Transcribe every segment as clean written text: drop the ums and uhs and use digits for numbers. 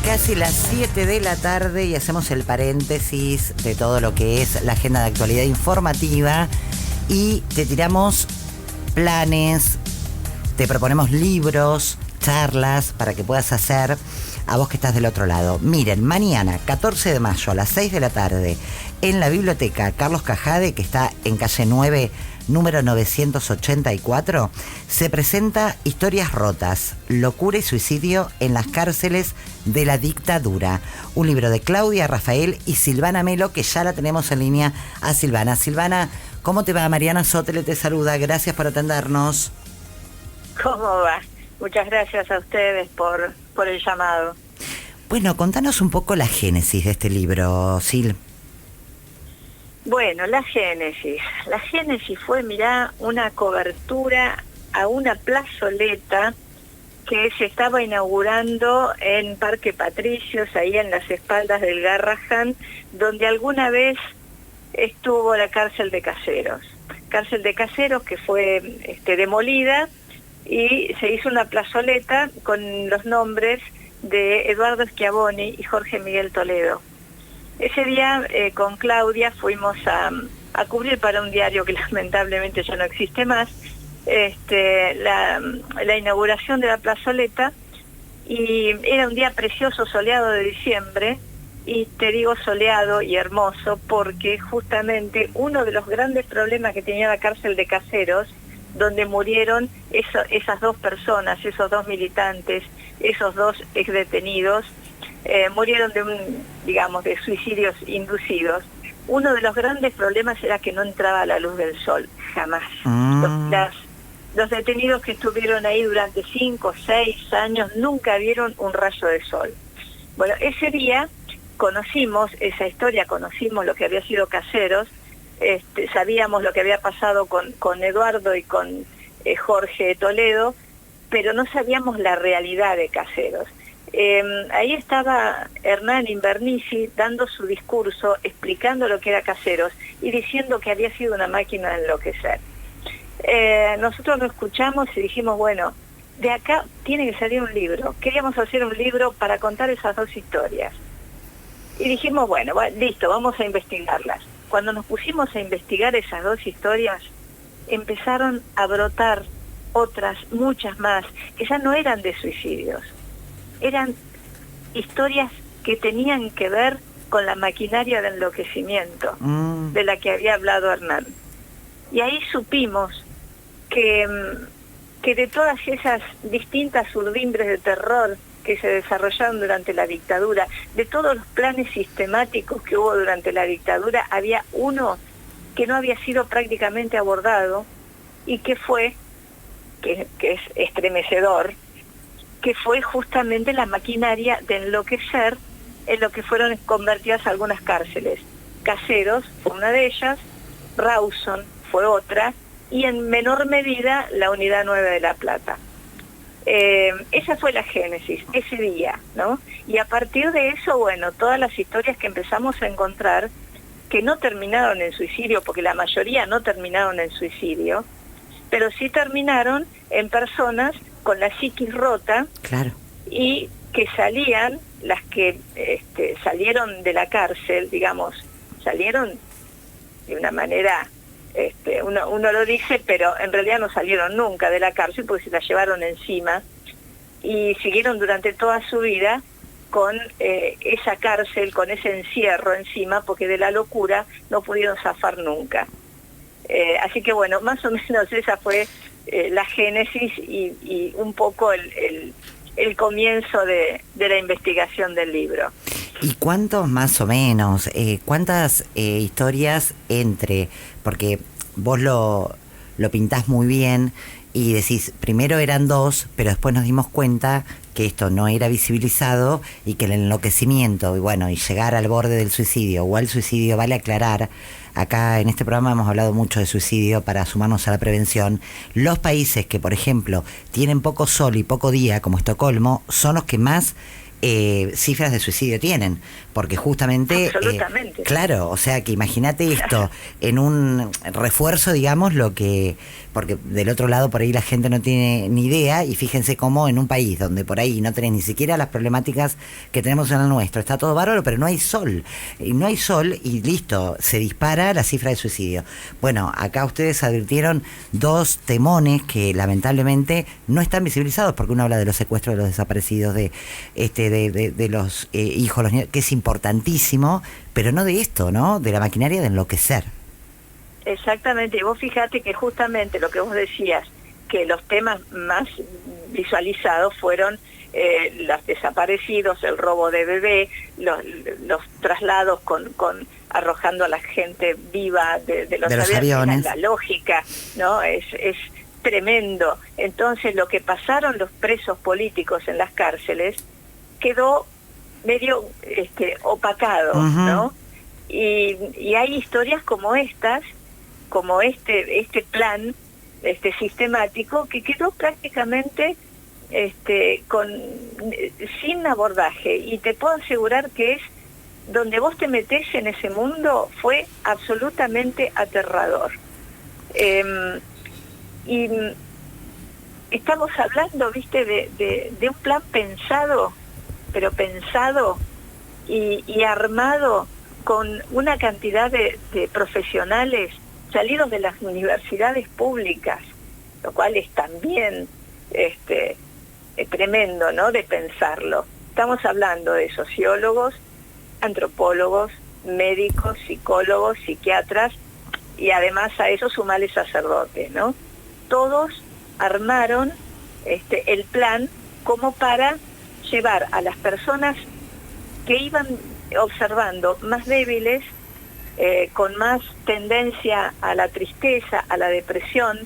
Casi las 7 de la tarde y hacemos el paréntesis de todo lo que es la agenda de actualidad informativa y te tiramos planes, te proponemos libros, charlas para que puedas hacer a vos que estás del otro lado. Miren, mañana, 14 de mayo a las 6 de la tarde, en la biblioteca Carlos Cajade, que está en calle 9, número 984, se presenta Historias Rotas, locura y suicidio en las cárceles de la dictadura. Un libro de Claudia Rafael y Silvana Melo, que ya la tenemos en línea a Silvana. Silvana, ¿cómo te va? Mariana Sotele te saluda, gracias por atendernos. ¿Cómo va? Muchas gracias a ustedes por el llamado. Bueno, contanos un poco la génesis de este libro, Sil. Bueno, la génesis fue, mirá, una cobertura a una plazoleta que se estaba inaugurando en Parque Patricios, ahí en las espaldas del Garrahan, donde alguna vez estuvo la cárcel de Caseros. Cárcel de Caseros que fue demolida y se hizo una plazoleta con los nombres de Eduardo Schiavoni y Jorge Miguel Toledo. Ese día con Claudia fuimos a cubrir para un diario que lamentablemente ya no existe más, la inauguración de la plazoleta, y era un día precioso, soleado de diciembre, y te digo soleado y hermoso porque justamente uno de los grandes problemas que tenía la cárcel de Caseros, donde murieron esas dos personas, esos dos militantes, esos dos exdetenidos, murieron de suicidios inducidos. Uno de los grandes problemas era que no entraba la luz del sol, jamás. Los detenidos que estuvieron ahí durante 5 o 6 años nunca vieron un rayo de sol. Bueno, ese día conocimos esa historia, conocimos lo que había sido Caseros, sabíamos lo que había pasado con Eduardo y con Jorge Toledo, pero no sabíamos la realidad de Caseros. Ahí estaba Hernán Invernici dando su discurso, explicando lo que era Caseros y diciendo que había sido una máquina de enloquecer. Nosotros lo escuchamos y dijimos, bueno, de acá tiene que salir un libro. Queríamos hacer un libro para contar esas dos historias. Y dijimos, bueno, listo, vamos a investigarlas. Cuando nos pusimos a investigar esas dos historias, empezaron a brotar otras, muchas más, que ya no eran de suicidios. Eran historias que tenían que ver con la maquinaria de enloquecimiento de la que había hablado Hernán. Y ahí supimos que de todas esas distintas urdimbres de terror que se desarrollaron durante la dictadura, de todos los planes sistemáticos que hubo durante la dictadura, había uno que no había sido prácticamente abordado y que es estremecedor, que fue justamente la maquinaria de enloquecer en lo que fueron convertidas algunas cárceles. Caseros fue una de ellas, Rawson fue otra, y en menor medida la Unidad 9 de La Plata. Esa fue la génesis, ese día, ¿no? Y a partir de eso, bueno, todas las historias que empezamos a encontrar, que no terminaron en suicidio, porque la mayoría no terminaron en suicidio, pero sí terminaron en personas con la psiquis rota. Claro. Y que salían, las que salieron de la cárcel, digamos, salieron de una manera, uno lo dice, pero en realidad no salieron nunca de la cárcel porque se la llevaron encima y siguieron durante toda su vida con esa cárcel, con ese encierro encima, porque de la locura no pudieron zafar nunca. Así que bueno, más o menos esa fue la génesis y un poco el comienzo de la investigación del libro. ¿Y cuántos más o menos? ¿Cuántas historias porque vos lo pintás muy bien y decís, primero eran 2, pero después nos dimos cuenta que esto no era visibilizado y que el enloquecimiento y llegar al borde del suicidio o al suicidio, vale aclarar, acá en este programa hemos hablado mucho de suicidio para sumarnos a la prevención. Los países que, por ejemplo, tienen poco sol y poco día, como Estocolmo, son los que más cifras de suicidio tienen, porque justamente... Absolutamente. Claro, o sea que imagínate esto, en un refuerzo, digamos, porque del otro lado por ahí la gente no tiene ni idea, y fíjense cómo en un país donde por ahí no tenés ni siquiera las problemáticas que tenemos en el nuestro, está todo bárbaro, pero no hay sol, y no hay sol y listo, se dispara la cifra de suicidio. Bueno, acá ustedes advirtieron 2 temones que lamentablemente no están visibilizados, porque uno habla de los secuestros de los desaparecidos, de los hijos, los niños, que es importantísimo, pero no de esto, ¿no? De la maquinaria de enloquecer. Exactamente, y vos fíjate que justamente lo que vos decías, que los temas más visualizados fueron los desaparecidos, el robo de bebé, los traslados arrojando a la gente viva de los aviones. La lógica, ¿no? Es tremendo. Entonces lo que pasaron los presos políticos en las cárceles quedó medio opacado, ¿no? Y hay historias como estas, como este plan sistemático, que quedó prácticamente sin abordaje, y te puedo asegurar que es donde vos te metés en ese mundo, fue absolutamente aterrador. Y estamos hablando, viste, de un plan pensado, pero pensado y armado con una cantidad de profesionales salidos de las universidades públicas, lo cual es también tremendo, ¿no?, de pensarlo. Estamos hablando de sociólogos, antropólogos, médicos, psicólogos, psiquiatras, y además a eso sumale sacerdotes, ¿no? Todos armaron el plan como para llevar a las personas que iban observando más débiles, con más tendencia a la tristeza, a la depresión,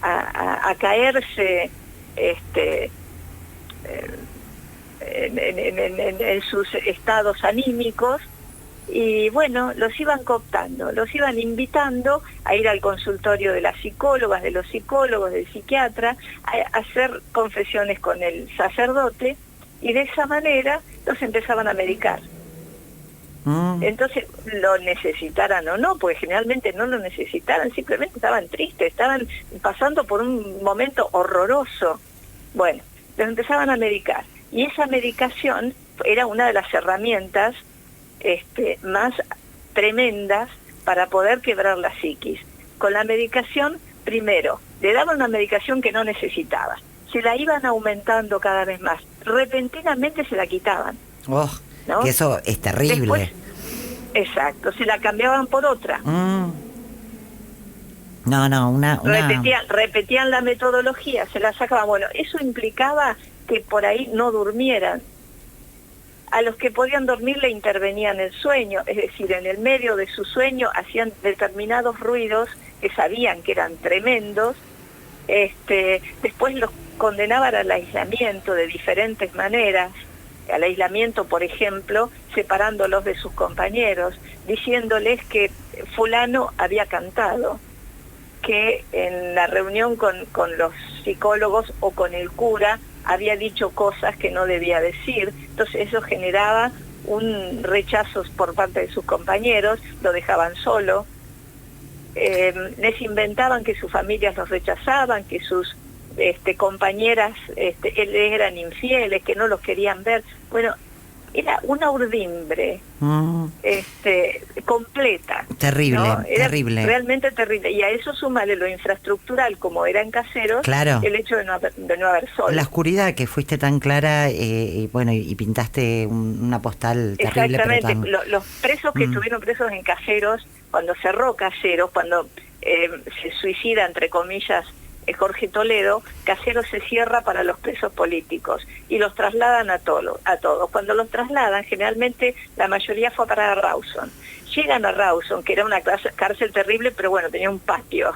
a caerse en sus estados anímicos, y bueno, los iban cooptando, los iban invitando a ir al consultorio de las psicólogas, de los psicólogos, del psiquiatra, a hacer confesiones con el sacerdote, y de esa manera los empezaban a medicar. Entonces, lo necesitaran o no, porque generalmente no lo necesitaran, simplemente estaban tristes, estaban pasando por un momento horroroso. Bueno, los empezaban a medicar, y esa medicación era una de las herramientas más tremendas para poder quebrar la psiquis. Con la medicación, primero, le daban una medicación que no necesitaba, se la iban aumentando cada vez más, repentinamente se la quitaban. ¿No? Que eso es terrible. Después, exacto, se la cambiaban por otra. Repetían la metodología, se la sacaban. Bueno, eso implicaba que por ahí no durmieran. A los que podían dormir le intervenían el sueño, es decir, en el medio de su sueño hacían determinados ruidos que sabían que eran tremendos. Después los condenaban al aislamiento de diferentes maneras, al aislamiento, por ejemplo, separándolos de sus compañeros, diciéndoles que fulano había cantado, que en la reunión con los psicólogos o con el cura había dicho cosas que no debía decir. Entonces eso generaba un rechazo por parte de sus compañeros, lo dejaban solo, les inventaban que sus familias los rechazaban, que sus compañeras eran infieles, que no los querían ver. Bueno, era una urdimbre completa. Terrible, ¿no? Era terrible. Realmente terrible. Y a eso sumale lo infraestructural, como eran caseros, claro, el hecho de no haber sol. La oscuridad, que fuiste tan clara, y pintaste una postal terrible. Exactamente. Los presos que estuvieron presos en caseros, cuando cerró Caseros, cuando se suicida, entre comillas, Jorge Toledo, Caseros se cierra para los presos políticos y los trasladan a todos. Cuando los trasladan, generalmente la mayoría fue para Rawson. Llegan a Rawson, que era una cárcel terrible, pero bueno, tenía un patio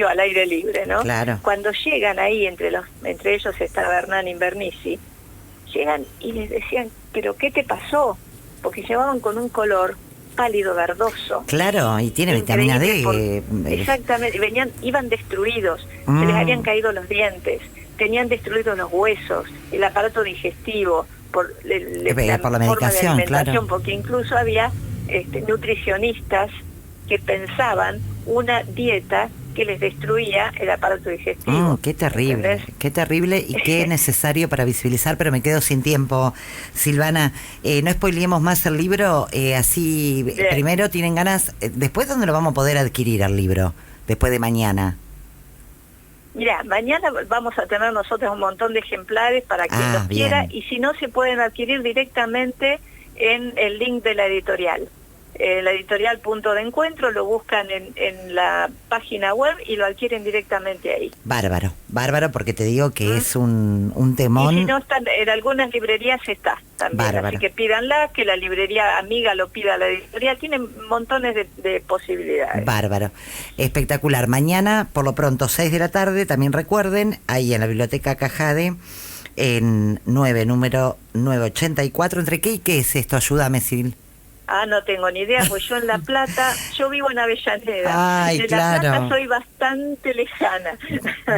al aire libre, ¿no? Claro. Cuando llegan ahí, entre ellos estaba Hernán Invernici, llegan y les decían, ¿pero qué te pasó? Porque llevaban con un color pálido verdoso. Claro, y tiene vitamina D. Exactamente, iban destruidos, se les habían caído los dientes, tenían destruidos los huesos, el aparato digestivo, por la medicación, claro. Porque incluso había nutricionistas que pensaban una dieta que les destruía el aparato digestivo. Qué terrible, ¿entendés? Qué terrible y qué necesario para visibilizar, pero me quedo sin tiempo, Silvana. No spoileemos más el libro, así bien. Primero tienen ganas, después ¿dónde lo vamos a poder adquirir el libro? Después de mañana. Mira, mañana vamos a tener nosotros un montón de ejemplares para quien los quiera, y si no, se pueden adquirir directamente en el link de la editorial. La editorial Punto de Encuentro, lo buscan en la página web y lo adquieren directamente ahí. Bárbaro, porque te digo que es un temón. Y si no, están en algunas librerías está también, bárbaro. Así que pídanla, que la librería amiga lo pida a la editorial, tienen montones de posibilidades. Bárbaro, espectacular. Mañana, por lo pronto, 6 de la tarde, también recuerden, ahí en la Biblioteca Cajade, en número 984, ¿entre qué y qué es esto? Ayúdame, Sil. No tengo ni idea, pues yo en La Plata, yo vivo en Avellaneda. Ay, de claro. La Plata soy bastante lejana.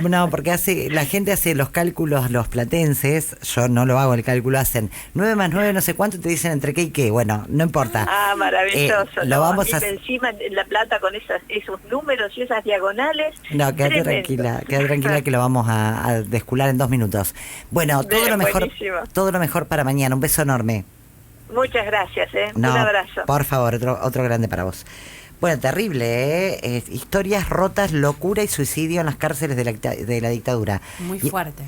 No, porque la gente hace los cálculos, los platenses, yo no lo hago el cálculo, hacen 9 más 9 no sé cuánto, te dicen entre qué y qué, bueno, no importa. Maravilloso. Lo vamos a encima en La Plata con esos números y esas diagonales. No, quédate tranquila que lo vamos a descular en 2 minutos. Bueno, todo lo mejor para mañana, un beso enorme. Muchas gracias, un abrazo. Por favor, otro grande para vos. Bueno, terrible, historias rotas, locura y suicidio en las cárceles de la dictadura. Muy fuerte.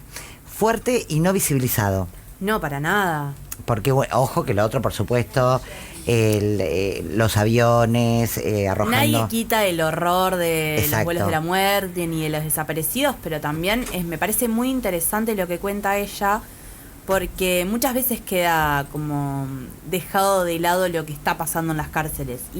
Fuerte y no visibilizado. No, para nada. Porque, ojo, que lo otro, por supuesto, los aviones arrojando... Nadie quita el horror de los vuelos de la muerte ni de los desaparecidos, pero también me parece muy interesante lo que cuenta ella, porque muchas veces queda como dejado de lado lo que está pasando en las cárceles. Y